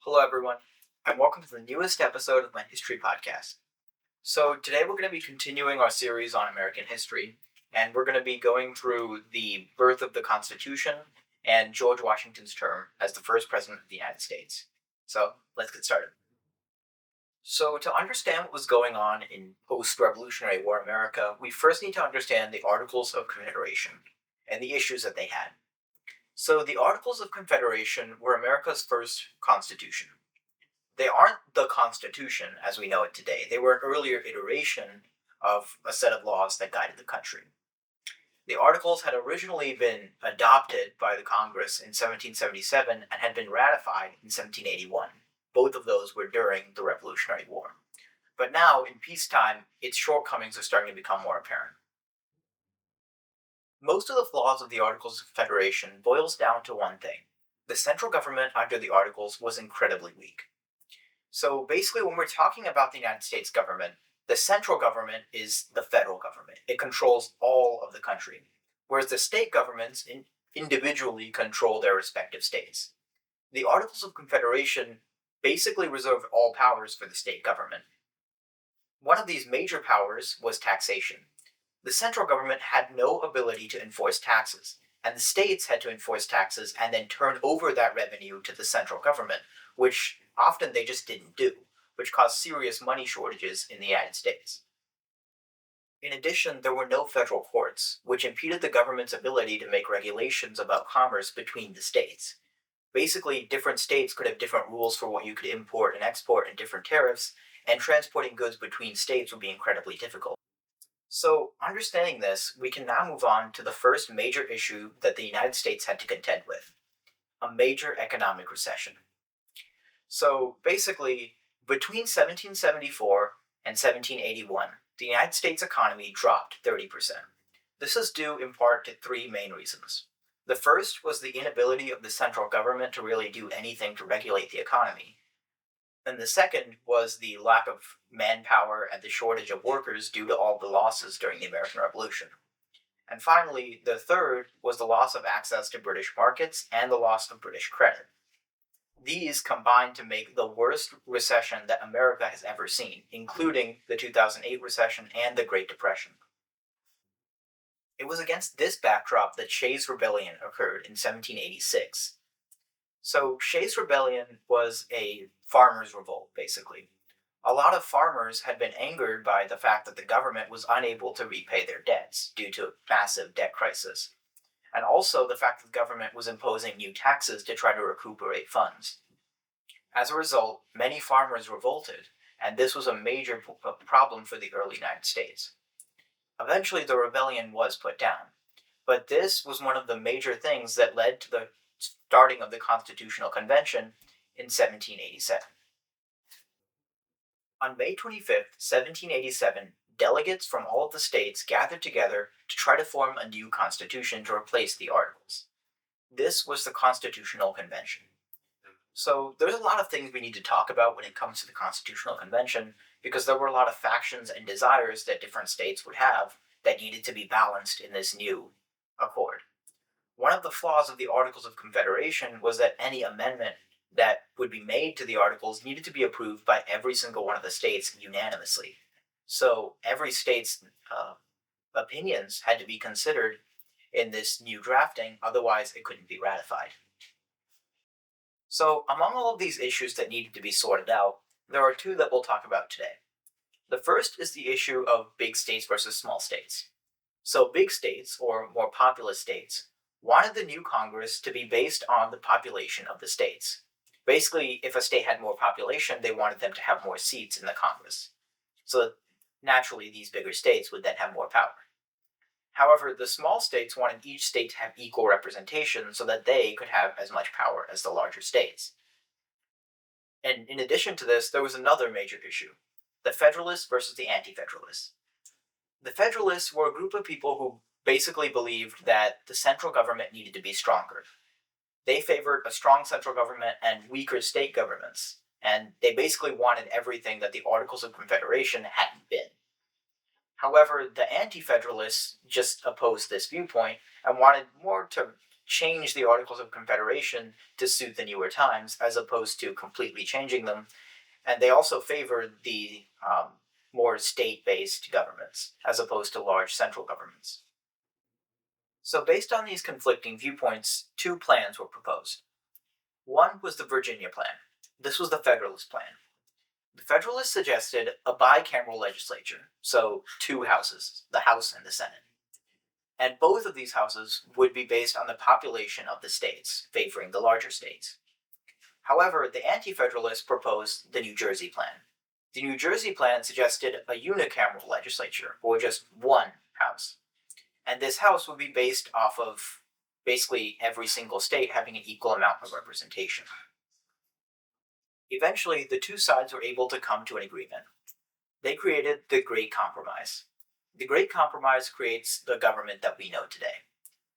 Hello, everyone, and welcome to the newest episode of my history podcast. So, today we're going to be continuing our series on American history, and we're going to be going through the birth of the Constitution and George Washington's term as the first president of the United States. So, let's get started. So, to understand what was going on in post Revolutionary War America, we first need to understand the Articles of Confederation and the issues that they had. So, the Articles of Confederation were America's first constitution. They aren't the Constitution as we know it today. They were an earlier iteration of a set of laws that guided the country. The Articles had originally been adopted by the Congress in 1777 and had been ratified in 1781. Both of those were during the Revolutionary War. But now, in peacetime, its shortcomings are starting to become more apparent. Most of the flaws of the Articles of Confederation boils down to one thing. The central government under the Articles was incredibly weak. So basically, when we're talking about the United States government, the central government is the federal government. It controls all of the country, whereas the state governments individually control their respective states. The Articles of Confederation basically reserved all powers for the state government. One of these major powers was taxation. The central government had no ability to enforce taxes, and the states had to enforce taxes and then turn over that revenue to the central government, which often they just didn't do, which caused serious money shortages in the United States. In addition, there were no federal courts, which impeded the government's ability to make regulations about commerce between the states. Basically, different states could have different rules for what you could import and export and different tariffs, and transporting goods between states would be incredibly difficult. So, understanding this, we can now move on to the first major issue that the United States had to contend with: a major economic recession. So, basically, between 1774 and 1781, the United States economy dropped 30%. This is due in part to three main reasons. The first was the inability of the central government to really do anything to regulate the economy. And the second was the lack of manpower and the shortage of workers due to all the losses during the American Revolution. And finally, the third was the loss of access to British markets and the loss of British credit. These combined to make the worst recession that America has ever seen, including the 2008 recession and the Great Depression. It was against this backdrop that Shays' Rebellion occurred in 1786. So, Shays' Rebellion was a farmers' revolt, basically. A lot of farmers had been angered by the fact that the government was unable to repay their debts due to a massive debt crisis, and also the fact that the government was imposing new taxes to try to recuperate funds. As a result, many farmers revolted, and this was a major problem for the early United States. Eventually, the rebellion was put down, but this was one of the major things that led to the starting of the Constitutional Convention in 1787. On May 25th, 1787, delegates from all of the states gathered together to try to form a new constitution to replace the Articles. This was the Constitutional Convention. So there's a lot of things we need to talk about when it comes to the Constitutional Convention, because there were a lot of factions and desires that different states would have that needed to be balanced in this new accord. One of the flaws of the Articles of Confederation was that any amendment that would be made to the Articles needed to be approved by every single one of the states unanimously. So every state's opinions had to be considered in this new drafting, otherwise it couldn't be ratified. So among all of these issues that needed to be sorted out, there are two that we'll talk about today. The first is the issue of big states versus small states. So big states, or more populous states, wanted the new Congress to be based on the population of the states. Basically, if a state had more population, they wanted them to have more seats in the Congress. So naturally, these bigger states would then have more power. However, the small states wanted each state to have equal representation so that they could have as much power as the larger states. And in addition to this, there was another major issue: the Federalists versus the Anti-Federalists. The Federalists were a group of people who basically believed that the central government needed to be stronger. They favored a strong central government and weaker state governments, and they basically wanted everything that the Articles of Confederation hadn't been. However, the Anti-Federalists just opposed this viewpoint and wanted more to change the Articles of Confederation to suit the newer times as opposed to completely changing them. And they also favored the more state based governments as opposed to large central governments. So, based on these conflicting viewpoints, two plans were proposed. One was the Virginia Plan. This was the Federalist Plan. The Federalists suggested a bicameral legislature, so two houses, the House and the Senate. And both of these houses would be based on the population of the states, favoring the larger states. However, the Anti Federalists proposed the New Jersey Plan. The New Jersey Plan suggested a unicameral legislature, or just one house. And this house would be based off of basically every single state having an equal amount of representation. Eventually, the two sides were able to come to an agreement. They created the Great Compromise. The Great Compromise creates the government that we know today,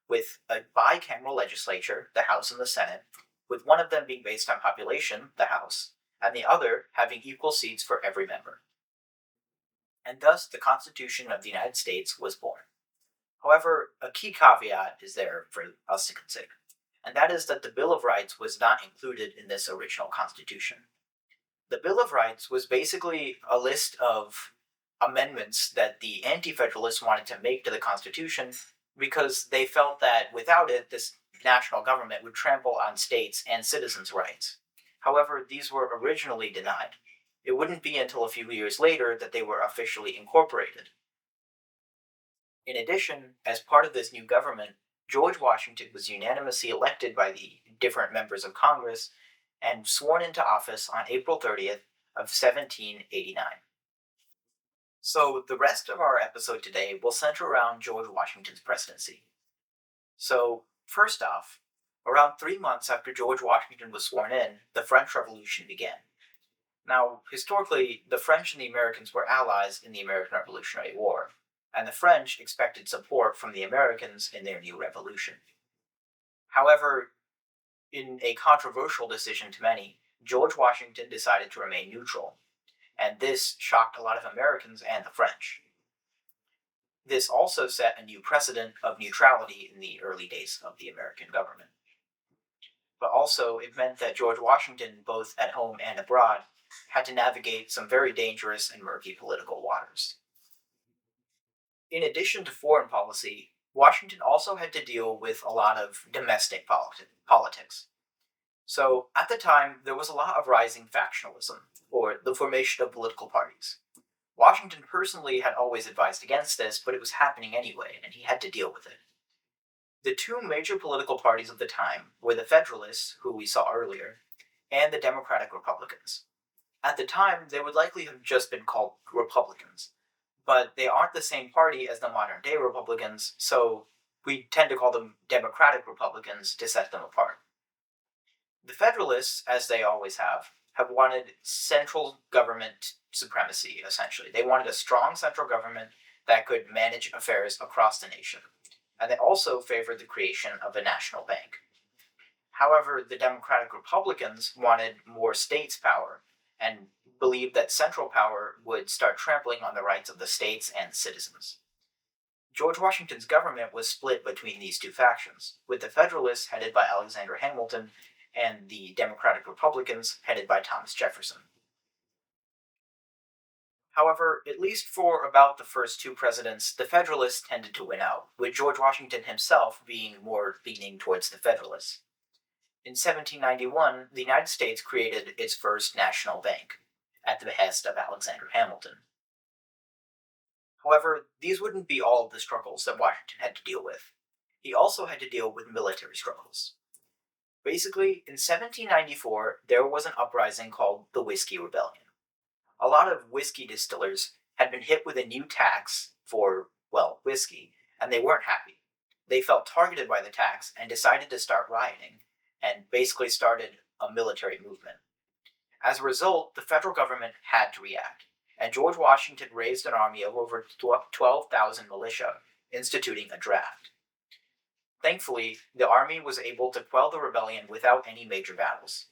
with a bicameral legislature, the House and the Senate, with one of them being based on population, the House, and the other having equal seats for every member. And thus, the Constitution of the United States was born. However, a key caveat is there for us to consider, and that is that the Bill of Rights was not included in this original Constitution. The Bill of Rights was basically a list of amendments that the Anti-Federalists wanted to make to the Constitution because they felt that without it, this national government would trample on states' and citizens' rights. However, these were originally denied. It wouldn't be until a few years later that they were officially incorporated. In addition, as part of this new government, George Washington was unanimously elected by the different members of Congress and sworn into office on April 30th of 1789. So the rest of our episode today will center around George Washington's presidency. So first off, around 3 months after George Washington was sworn in, the French Revolution began. Now, historically, the French and the Americans were allies in the American Revolutionary War, and the French expected support from the Americans in their new revolution. However, in a controversial decision to many, George Washington decided to remain neutral, and this shocked a lot of Americans and the French. This also set a new precedent of neutrality in the early days of the American government. But also, it meant that George Washington, both at home and abroad, had to navigate some very dangerous and murky political waters. In addition to foreign policy, Washington also had to deal with a lot of domestic politics. So, at the time, there was a lot of rising factionalism, or the formation of political parties. Washington personally had always advised against this, but it was happening anyway, and he had to deal with it. The two major political parties of the time were the Federalists, who we saw earlier, and the Democratic Republicans. At the time, they would likely have just been called Republicans, but they aren't the same party as the modern day Republicans, so we tend to call them Democratic Republicans to set them apart. The Federalists, as they always have wanted central government supremacy, essentially. They wanted a strong central government that could manage affairs across the nation, and they also favored the creation of a national bank. However, the Democratic Republicans wanted more states' power and believed that central power would start trampling on the rights of the states and citizens. George Washington's government was split between these two factions, with the Federalists headed by Alexander Hamilton and the Democratic Republicans headed by Thomas Jefferson. However, at least for about the first two presidents, the Federalists tended to win out, with George Washington himself being more leaning towards the Federalists. In 1791, the United States created its first national bank, at the behest of Alexander Hamilton. However, these wouldn't be all of the struggles that Washington had to deal with. He also had to deal with military struggles. Basically, in 1794, there was an uprising called the Whiskey Rebellion. A lot of whiskey distillers had been hit with a new tax for, well, whiskey, and they weren't happy. They felt targeted by the tax and decided to start rioting, and basically started a military movement. As a result, the federal government had to react, and George Washington raised an army of over 12,000 militia, instituting a draft. Thankfully, the army was able to quell the rebellion without any major battles,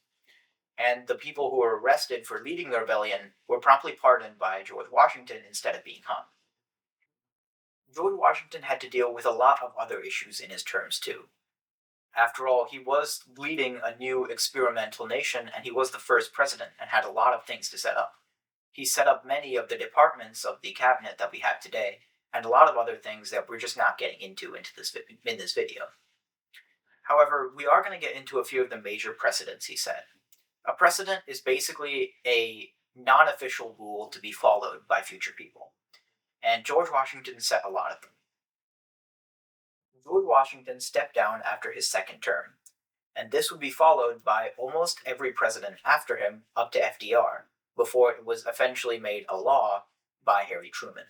and the people who were arrested for leading the rebellion were promptly pardoned by George Washington instead of being hung. George Washington had to deal with a lot of other issues in his terms too. After all, he was leading a new experimental nation and he was the first president and had a lot of things to set up. He set up many of the departments of the cabinet that we have today and a lot of other things that we're just not getting into in this video. However, we are going to get into a few of the major precedents he set. A precedent is basically a non official rule to be followed by future people, and George Washington set a lot of them. George Washington stepped down after his second term, and this would be followed by almost every president after him up to FDR, before it was eventually made a law by Harry Truman.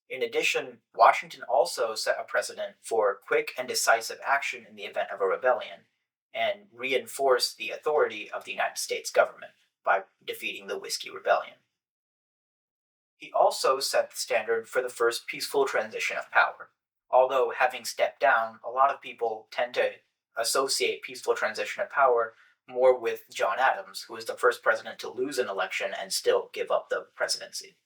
In addition, Washington also set a precedent for quick and decisive action in the event of a rebellion, and reinforced the authority of the United States government by defeating the Whiskey Rebellion. He also set the standard for the first peaceful transition of power. Although, having stepped down, a lot of people tend to associate peaceful transition of power more with John Adams, who was the first president to lose an election and still give up the presidency.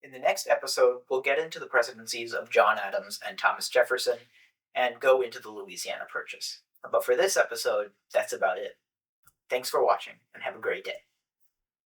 In the next episode, we'll get into the presidencies of John Adams and Thomas Jefferson and go into the Louisiana Purchase. But for this episode, that's about it. Thanks for watching and have a great day.